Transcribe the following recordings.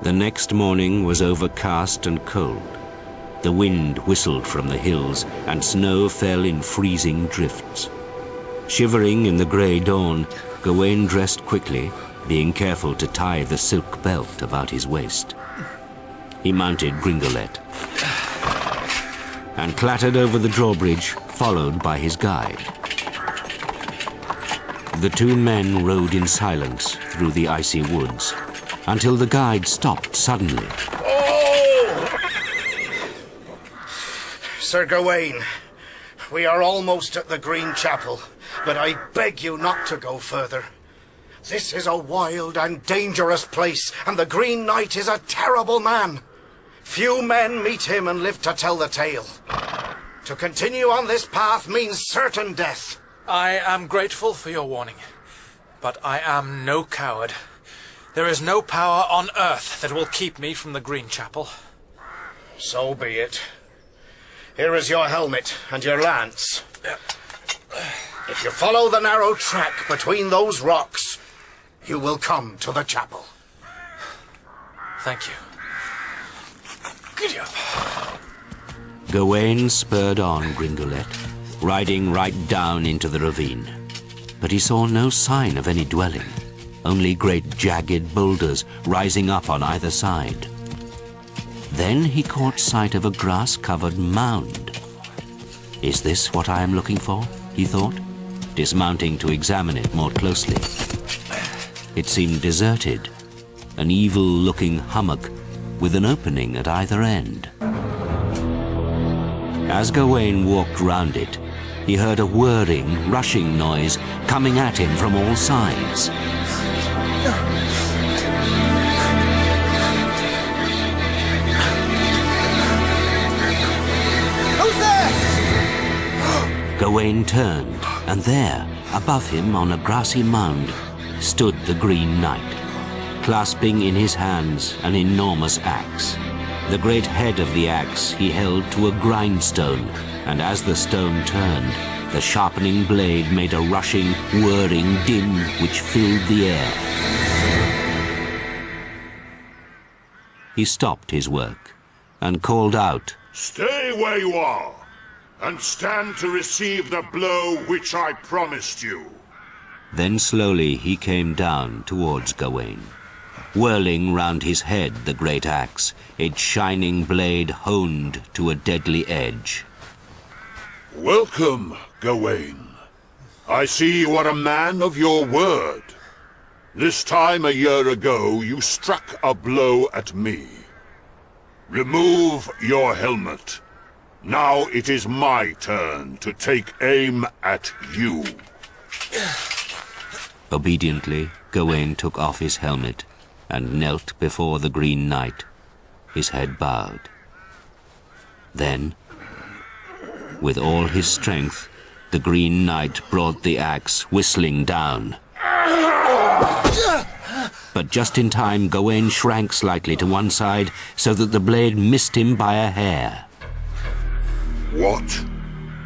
The next morning was overcast and cold. The wind whistled from the hills, and snow fell in freezing drifts. Shivering in the grey dawn, Gawain dressed quickly, being careful to tie the silk belt about his waist. He mounted Gringolet and clattered over the drawbridge, followed by his guide. The two men rode in silence through the icy woods, until the guide stopped suddenly. Oh! Sir Gawain, we are almost at the Green Chapel, but I beg you not to go further. This is a wild and dangerous place, and the Green Knight is a terrible man. Few men meet him and live to tell the tale. To continue on this path means certain death. I am grateful for your warning, but I am no coward. There is no power on earth that will keep me from the Green Chapel. So be it. Here is your helmet and your lance. If you follow the narrow track between those rocks, you will come to the chapel. Thank you. Giddy up. Gawain spurred on Gringolet, riding right down into the ravine. But he saw no sign of any dwelling, only great jagged boulders rising up on either side. Then he caught sight of a grass-covered mound. "Is this what I am looking for?" he thought, dismounting to examine it more closely. It seemed deserted, an evil-looking hummock with an opening at either end. As Gawain walked round it, he heard a whirring, rushing noise coming at him from all sides. Who's there? Gawain turned, and there, above him on a grassy mound, stood the Green Knight, clasping in his hands an enormous axe. The great head of the axe he held to a grindstone, and as the stone turned, the sharpening blade made a rushing, whirring din which filled the air. He stopped his work and called out, "Stay where you are, and stand to receive the blow which I promised you." Then slowly he came down towards Gawain, whirling round his head the great axe, its shining blade honed to a deadly edge. "Welcome, Gawain. I see you are a man of your word. This time a year ago you struck a blow at me. Remove your helmet. Now it is my turn to take aim at you." Obediently, Gawain took off his helmet and knelt before the Green Knight, his head bowed. Then, with all his strength, the Green Knight brought the axe whistling down. But just in time, Gawain shrank slightly to one side so that the blade missed him by a hair. "What?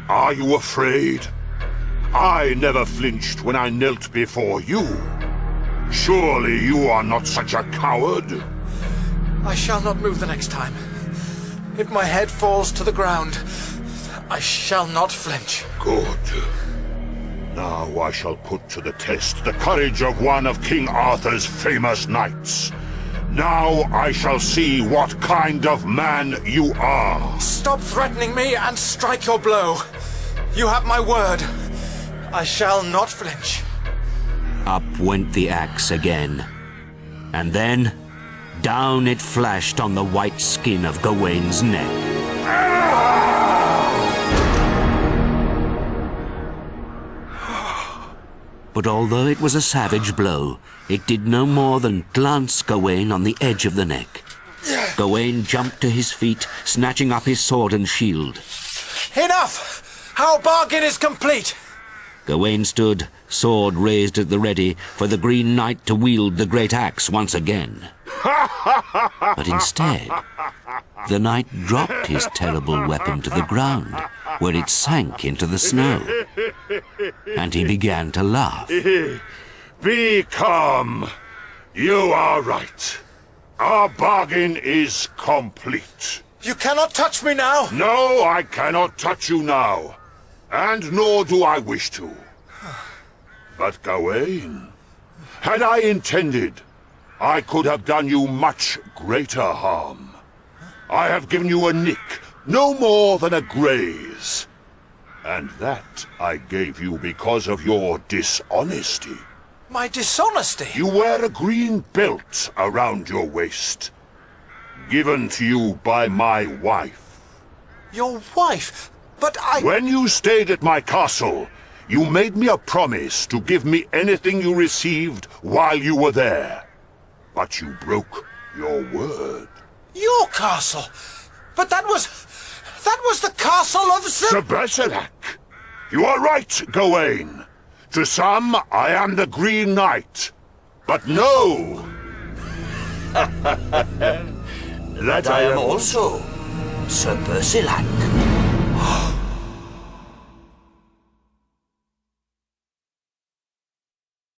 Are you afraid? I never flinched when I knelt before you. Surely you are not such a coward." I shall not move the next time. If my head falls to the ground, I shall not flinch. Good. Now I shall put to the test the courage of one of King Arthur's famous knights. Now I shall see what kind of man you are. Stop threatening me and strike your blow. You have my word. I shall not flinch. Up went the axe again, and then down it flashed on the white skin of Gawain's neck. But although it was a savage blow, it did no more than glance Gawain on the edge of the neck. Gawain jumped to his feet, snatching up his sword and shield. Enough! Our bargain is complete! Gawain stood, sword raised at the ready, for the Green Knight to wield the great axe once again. But instead, the knight dropped his terrible weapon to the ground, where it sank into the snow, and he began to laugh. Be calm. You are right. Our bargain is complete. You cannot touch me now! No, I cannot touch you now. And nor do I wish to. But Gawain, had I intended, I could have done you much greater harm. I have given you a nick, no more than a graze. And that I gave you because of your dishonesty. My dishonesty? You wear a green belt around your waist, given to you by my wife. Your wife? But When you stayed at my castle, you made me a promise to give me anything you received while you were there. But you broke your word. Your castle? But that was the castle of Sebesilac! You are right, Gawain. To some, I am the Green Knight. But no! That I am also Sir Percilac.